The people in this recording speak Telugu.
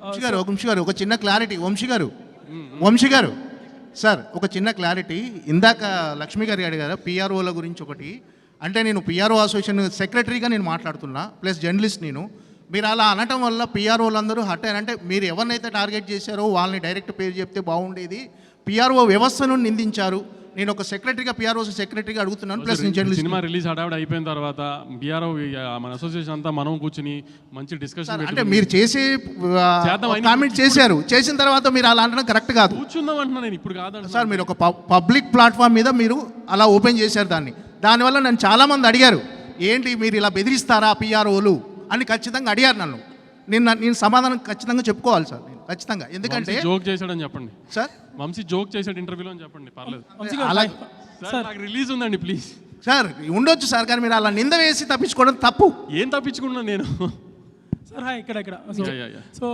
వంశీ గారు ఒక చిన్న క్లారిటీ. వంశీ గారు సార్ ఒక చిన్న క్లారిటీ. ఇందాక లక్ష్మి గారు అడిగారు పిఆర్ఓల గురించి ఒకటి. అంటే నేను పిఆర్ఓ అసోసియేషన్ సెక్రటరీగా నేను మాట్లాడుతున్నా, ప్లస్ జర్నలిస్ట్ నేను. మీరు అలా అనటం వల్ల పిఆర్ఓలు అందరూ హట్ అయ్యారు. అంటే మీరు ఎవరినైతే టార్గెట్ చేశారో వాళ్ళని డైరెక్ట్ పేరు చెప్తే బాగుండేది. పిఆర్ఓ వ్యవస్థను నిందించారు. నేను ఒక సెక్రటరీగా పిఆర్ఓ సెక్రటరీగా అడుగుతున్నాను, ప్లస్ నేను జర్నలిస్ట్. సినిమా రిలీజ్ హడావిడి అయిపోయిన తర్వాత పిఆర్ఓ మన అసోసియేషన్ అంతా మనం కూర్చుని మంచి డిస్కషన్ అంటే మీరు చేసే కామెంట్ చేశారు, చేసిన తర్వాత మీరు అలా అనడం కరెక్ట్ కాదు. కూర్చుందాం అంటున్నా నేను, ఇప్పుడు కాదండి సార్. మీరు ఒక పబ్లిక్ ప్లాట్ఫామ్ మీద మీరు అలా ఓపెన్ చేశారు దానివల్ల నన్ను చాలామంది అడిగారు, ఏంటి మీరు ఇలా బెదిరిస్తారా పిఆర్ఓలు అని ఖచ్చితంగా అడిగారు నన్ను. నేను సమాధానం ఖచ్చితంగా చెప్పుకోవాలి సార్, నేను ఖచ్చితంగా. ఎందుకంటే జోక్ చేశాడని చెప్పండి సార్. వంశీ జోక్ చేశాడు ఇంటర్వ్యూలో అని చెప్పండి, పర్లేదు. సార్ నాకు రిలీజ్ ఉందండి ప్లీజ్. సార్ ఉండొచ్చు సార్, కానీ మీరు అలా నింద వేసి తప్పించుకోవడం తప్పు. ఏం తప్పించుకున్నా నేను సార్ ఇక్కడ సో